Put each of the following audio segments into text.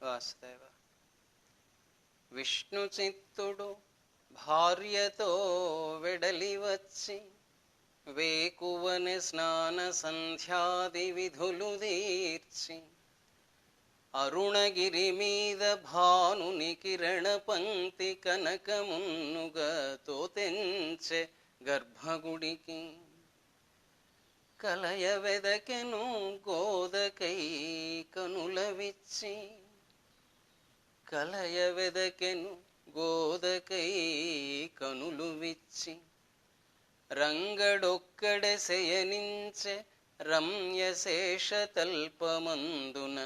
వాసుదేవ. విష్ణు చిత్తుడు భార్యతో వెడలి వచ్చి వేకువని స్నాన సంధ్యాది విధులు తీర్చి అరుణగిరి మీద భానుని కిరణ పంక్తి కనకమున్నుగా తోతెంచె గర్భగుడికి కలయ వెదకెను గోదకై కనుల విచ్చి కలయ వెదకెను గోదకై కనులు విచ్చి రంగడొక్కడే శయనించె రమ్యశేషతల్పమందున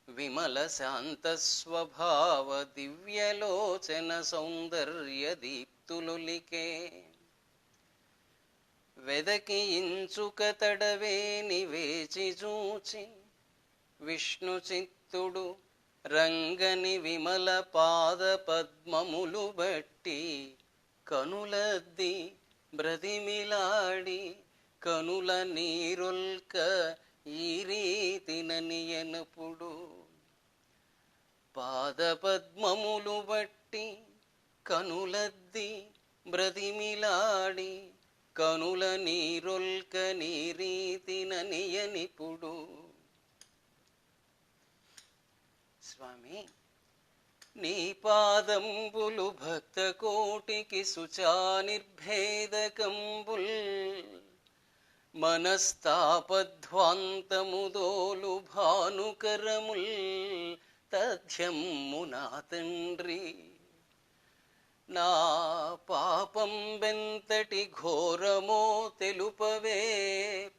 విమల శాంత స్వభావ దివ్యలోచన సౌందర్య దీప్తులులికే వెదకి ఇంచుక తడవేని వేచి చూచి విష్ణు చిత్తుడు రంగని విమల పాద పద్మములు బట్టి కనులద్ది బ్రతిమిలాడి కనుల నీరొల్క ఈ రీతిననియనపుడు పాద పద్మములు బట్టి కనులద్ది బ్రతిమిలాడి కనుల నీరొల్క నీ రీతిననియనిపుడు. స్వామి, నీ పాదంబులు భక్త కోటికి శుచానిర్భేదకంబుల్ మనస్తాపధ్వాంతముదోలు భానుకరముల్ తథ్యమ్ము నా తండ్రి. నా పాపం బెంతటి ఘోరమో తెలుపవే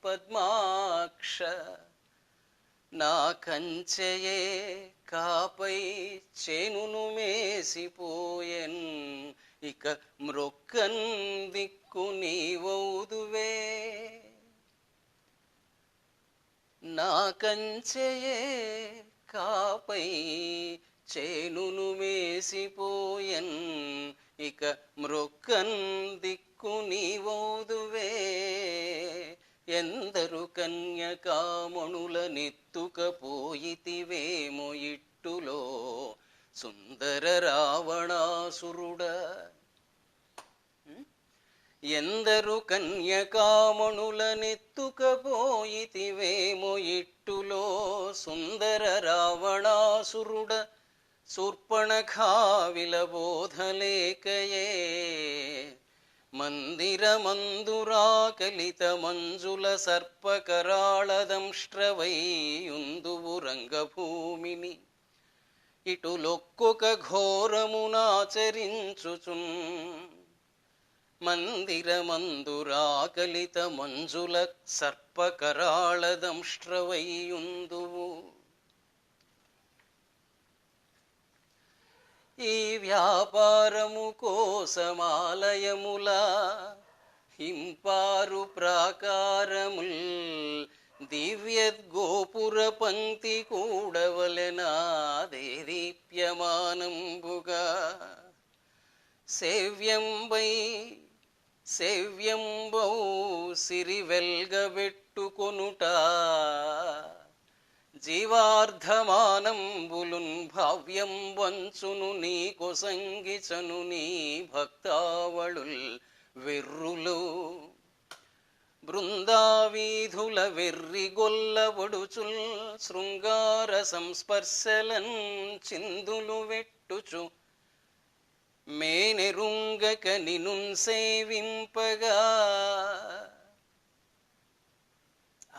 పద్మాక్ష. నా కంచెయే కాపై చేనును మేసిపోయెన్, ఇక మ్రొక్కన్ దిక్కు నీవౌదువే. నా కంచెయే కాపై చేనును మేసిపోయెన్, ఇక మ్రొక్కన్ దిక్కు నీవౌదువే. ఎందరు కన్యకామణుల నెత్తుకపోయితివేమో ఇట్టులో సుందర రావణాసురుడ. ఎందరు కన్యకామణుల నెత్తుకపోయితివేమో ఇట్టులో సుందర రావణాసురుడ. శూర్పణఖా విలబోధలేకయే మందిరమందురాకలిత మంజుల సర్పకరాళదంష్ట్రవైయుందువు రంగభూమిని. ఇటులొక్కొక ఘోరమునాచరించుచున్ మందిరమందురాకలిత మంజుల సర్పకరాళదంష్ట్రవైయుందువు. ఈ వ్యాపారము కోసమాలయముల హింపారు ప్రాకారముల్ దివ్యద్గోపుర పంక్తి కూడవలెనా దేదీప్యమానంబుగా. సేవ్యంబౌ సిరివెల్గబెట్టుకొనుట జీవార్ధమానంబులున్ భావ్యం వంచును నీ కొసంగిచను నీ భక్తావళుల్ వెర్రులు. బృందావీధుల వెర్రి గొల్లబొడుచుల్ శృంగార సంస్పర్శలన్ చిందులు వెట్టుచు మేనెరుంగక నినున్ సేవింపగా.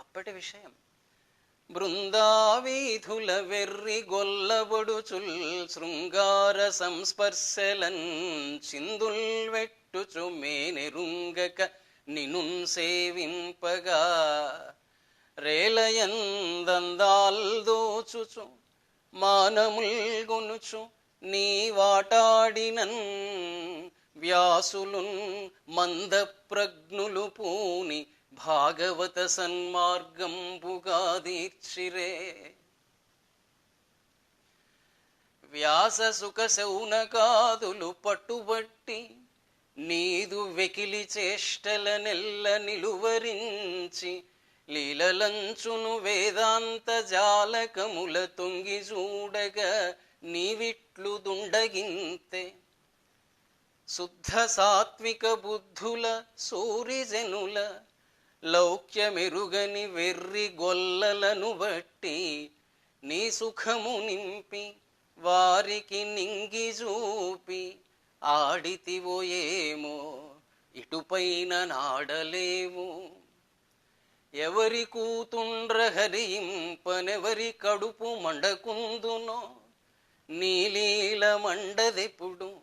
అప్పటి విషయం. బృందావీధుల వెర్రి గొల్లబొడుచుల్ శృంగార సంస్పర్శలన్ చిందుల్ వెట్టుచు మేనెరుంగక నినున్ సేవింపగా. రేలయందందాల్ దోచుచు మానముల్గొనుచు నీ వాటాడినన్ వ్యాసులున్ మందప్రజ్ఞులు పూని భాగవత సన్మార్గంబుగా దీర్చిరే. వ్యాస సుఖ శౌనకాదులు పట్టుబట్టి నీదు వెకిలి చేష్టల నెల్ల నిలువరించి లీలలంచును వేదాంత జాలకముల తొంగి చూడగా నీవిట్లు దుండగింతే. శుద్ధ సాత్విక బుద్ధుల సూరిజనుల లౌక్యమెరుగని వెర్రి గొల్లలను బట్టి నీ సుఖము నింపి వారికి నింగి చూపి ఆడితివో ఏమో ఇటుపైన నాడలేవు. ఎవరి కూతుండ్ర హరింపనెవరి కడుపు మండకుందునో నీలీల మండదెప్పుడు.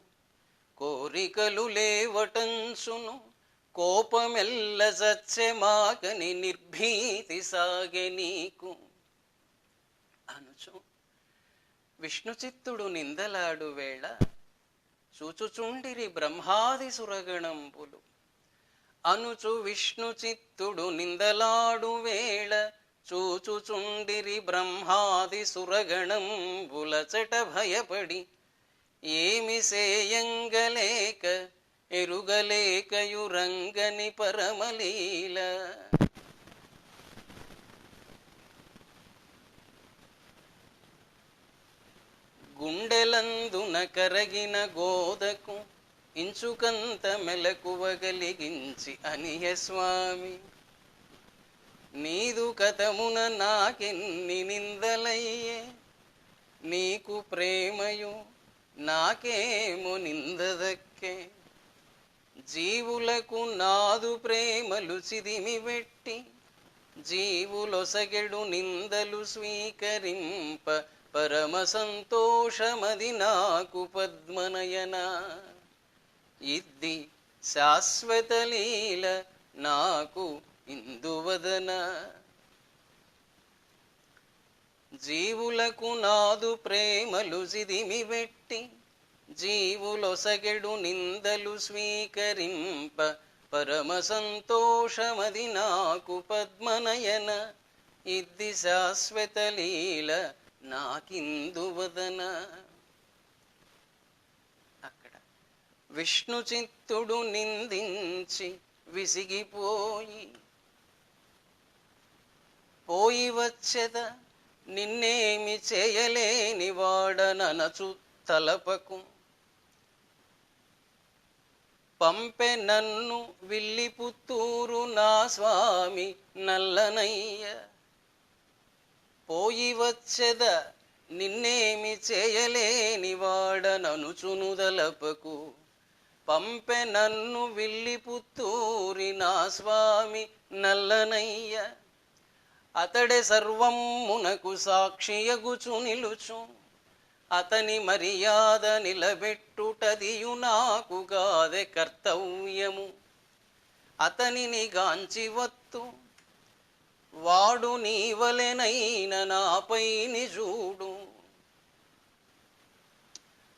కోరికలు లేవటంచును కోపమెల్ల చచ్చె మాకని నిర్భీతి సాగె నీకు అనుచు విష్ణుచిత్తుడు నిందలాడు వేళ చూచుచుండిరి బ్రహ్మాది సురగణంబులు. అనుచు విష్ణుచిత్తుడు నిందలాడు వేళ చూచుచుండిరి బ్రహ్మాది సురగణంబులచట భయపడి ఏమి సేయంగలేక ఎరుగలేకయురంగని పరమలీల. గుండెలందున కరగిన గోదకు ఇంచుకంత మెలకువగలిగించి అనియ స్వామి నీదు కథమున నాకెన్ని నిందలయ్యే. నీకు ప్రేమయు నాకేమో నిందదక్కే. జీవులకు నాదు ప్రేమలు చిదిమి పెట్టి జీవులొసగెడు నిందలు స్వీకరింప పరమ సంతోషమది నాకు పద్మనయన. ఇద్ది శాశ్వత లీల నాకు ఇందువదన. జీవులకు నాదు ప్రేమలు చిదిమి పెట్టి జీవులొసగెడు నిందలు స్వీకరింప పరమ సంతోషమది నాకు పద్మనయన. ఇద్ది శాశ్వత లీల నాకిందువదన. అక్కడ విష్ణుచిత్తుడు నిందించి విసిగిపోయి పోయి వచ్చెద నిన్నేమి చేయలేని వాడననచు తలపకు. పంపె నన్ను విల్లి పుత్తూరు నా స్వామి నల్లనయ్య. పోయి వచ్చెద నిన్నేమి చేయలేని వాడననుచును తలపకు. పంపె నన్ను విల్లి పుత్తూరి నా స్వామి నల్లనయ్య. అతడే సర్వమునకు సాక్షియగుచు నిలుచు. అతని మర్యాద నిలబెట్టుటదియు నాకు గాదె కర్తవ్యము. అతనిని గాంచి వత్తు వాడు నీవలెనైన నాపై నిజూడు.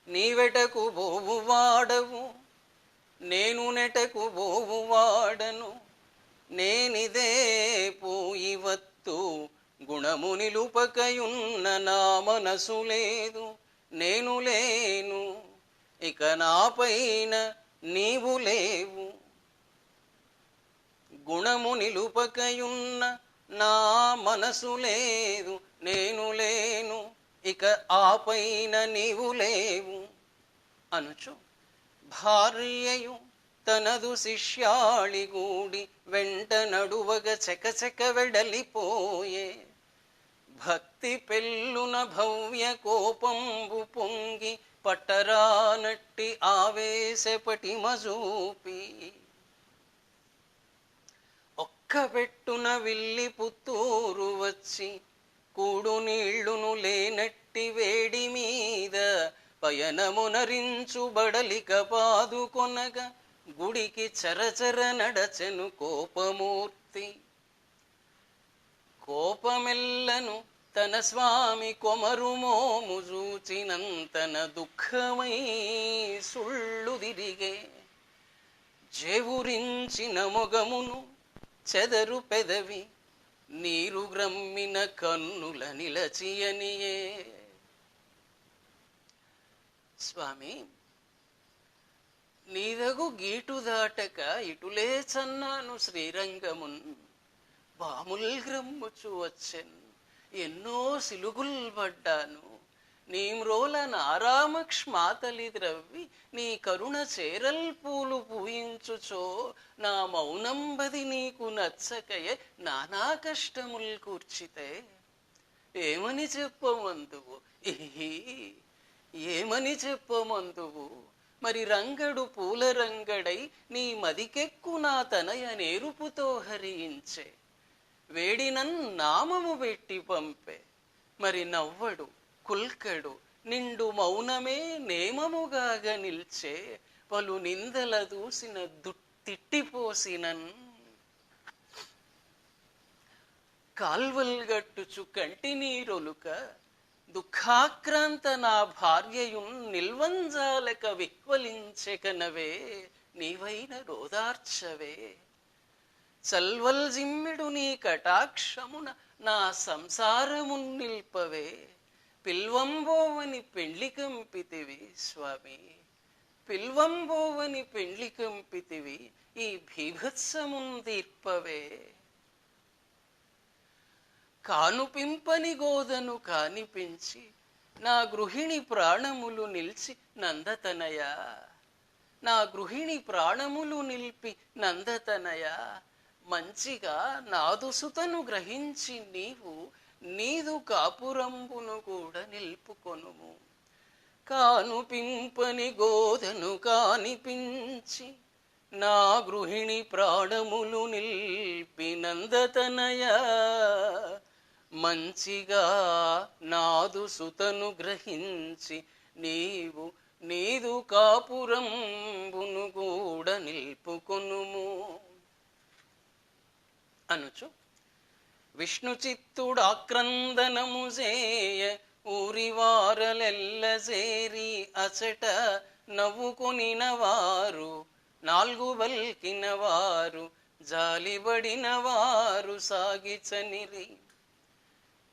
నీవెటకు బోవు వాడవు నేను నెటకు బోవు వాడను. నేనిదే పోయి వత్తు గుణము నిలుపకయున్న నా మనసు లేదు. నేను లేను ఇక నాపైన నీవు లేవు. గుణము నిలుపకయున్న నా మనసు లేదు. నేను లేను ఇక ఆపైన నీవు లేవు అనుచు భార్యయు తనదు శిష్యాళిగూడి వెంట నడువగ చకచక వెడలిపోయే. భక్తి పెళ్ళున భవ్య కోపంబు పొంగి పట్టరానట్టి ఆవేశపటి మజూపి ఒక్క పెట్టున విల్లి పుత్తూరు వచ్చి కూడు నీళ్లును లేనట్టి వేడి మీద పయనమునరించు బడలిక పాదుకొనగ గుడికి చరచర నడచెను కోపమూర్తి. కోపమెల్లను తన స్వామి కొమరు మోము చూచినంతన దుఃఖమై సుళ్ళు తిరిగే. జేవురించిన మొగమును చెదరు పెదవి నీరు గ్రమ్మిన కన్నుల నిలచియనియే. స్వామి నీదగు గీటు దాటక ఇటులే చన్నాను శ్రీరంగమున్. బాముల్ గ్రమ్ముచు వచ్చెన్ ఎన్నో సిలుగుల్ పడ్డాను నీమ్రోల నారామక్ష్మాతలి ద్రవ్వి నీ కరుణ చేరల్ పూలు పూయించుచో నా మౌనంబది నీకు నచ్చకయే నానా కష్టముల్ కూర్చితే ఏమని చెప్పమందువు ఏమని చెప్పమందువు మరి రంగడు పూల రంగడై నీ మదికెక్కు నా తనయ నేరుపుతో హరించే వేడినన్ నామము పెట్టి పంపే మరి నవ్వడు కుల్కడు నిండు మౌనమే నేమముగాగ నిల్చే పలు నిందల దూసిన తిట్టిపోసినన్ కాల్వల్గట్టుచు కంటి నీరొలుక దుఃఖాక్రాంత నా భార్యయున్ నిల్వంజాలక విహ్వలించెకనవే నీవైన రోదార్చవే చల్వల్ జిమ్మెడు నీ కటాక్షమున నా సంసారమున్ నిల్పవే పిల్వంబోవని పెండ్లి కంపితివి స్వామి పిల్వంబోవని పెండ్లి కంపితివి ఈ భీభత్సమున్ తీర్పవే కానుపింపని గోదను కానిపించి నా గృహిణి ప్రాణములు నిలిచి నందతనయ నా గృహిణి ప్రాణములు నిలిపి నందతనయ మంచిగా నాదుసుతను గ్రహించి నీవు నీదు కాపురంబును కూడా నిల్పుకొనుము కానుపింపని గోదను కానిపించి నా గృహిణి ప్రాణములు నిల్పి నందతనయ మంచిగా నాదు సుతను గ్రహించి నీవు నీదు కాపురంబును కూడా నిల్పుకొనుము అనుచు విష్ణు చిత్తుడాక్రందనము చేయ ఊరివారలెల్ల చేరి అచట నవ్వుకొనిన వారు నాలుగు బల్కిన వారు జాలిబడిన వారు సాగిచనిరి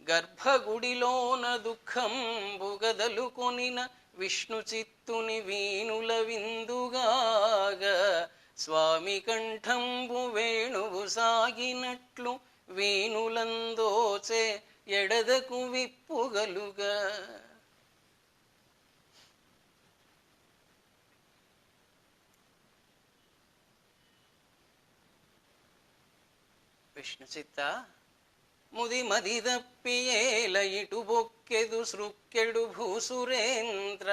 గర్భగుడిలోన దుఃఖంబు గదలుకొనిన విష్ణు చిత్తుని వీణుల విందుగాగా స్వామి కంఠంబు వేణువు సాగినట్లు వీణులందోచే ఎడదకు విప్పుగలుగా విష్ణు చిత్త ముది మది దప్పియేల ఇటు బొక్కెదు సృక్కెడు భూసురేంద్ర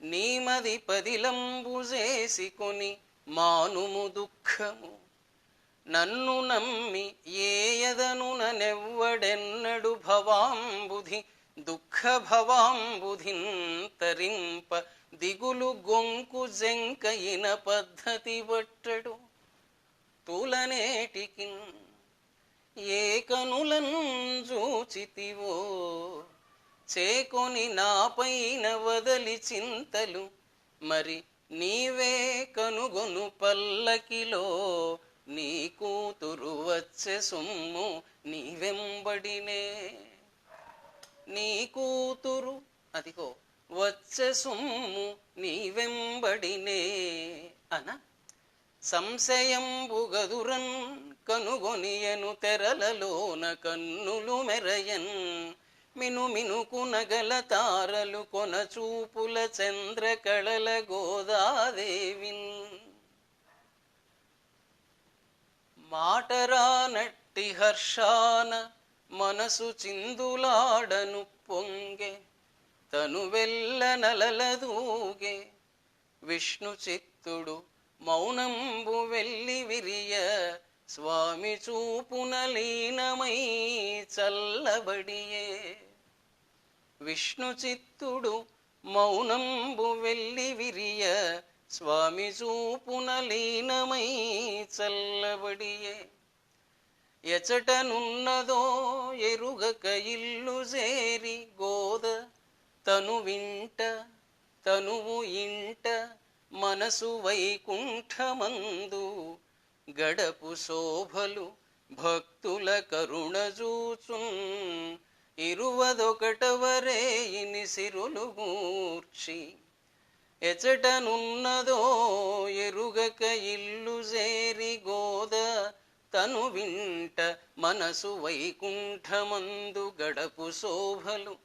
నీమది పదిలంబు చేసికొని మానుము దుఃఖము నన్ను నమ్మి ఏయదను ననెవ్వడెన్నడు భవాంబుధి దుఃఖ భవాంబుధిన్ తరింప దిగులు గొంకు జంకయిన పద్ధతి బట్టడు తులనేటికి ఏ కనులను చూచితివో చేకొని నాపైన వదలి చింతలు మరి నీవే కనుగొను పల్లకిలో నీ కూతురు వచ్చే సొమ్ము నీవెంబడినే నీ కూతురు అదిగో వచ్చే సొమ్ము నీవెంబడినే అన సంశయంబుగదురన్ కనుగొనియను తెరలలోన కన్నులు మెరయన్ మినుమినుకు నగల తారలు కొన చూపుల చంద్రకళల గోదాదేవిన్ మాటరానట్టి హర్షాన మనసు చిందులాడను పొంగే తను వెళ్ళ నలలదూగే విష్ణు చిత్తుడు మౌనంబు వెళ్ళి విరియ స్వామి చూపున లీనమై చల్లబడియే విష్ణు చిత్తుడు మౌనంబు వెళ్ళి విరియ స్వామి చూపున లీనమై చల్లబడియే ఎచటనున్నదో ఎరుగక ఇల్లు చేరి గోద తను వింట తనువు ఇంట మనసు వైకుంఠమందు గడపు శోభలు భక్తుల కరుణ చూచున్ ఇరువదొకటవరేయిని సిరులు గూర్చి ఎచటనున్నదో ఎరుగక ఇల్లు చేరి గోద తను వింట మనసు వైకుంఠమందు గడపు శోభలు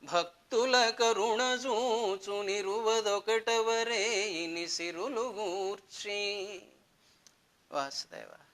భక్తుల కరుణ చూచు నిరువదొకటవరే ఇని సిరులు గూర్చి. వాసుదేవ.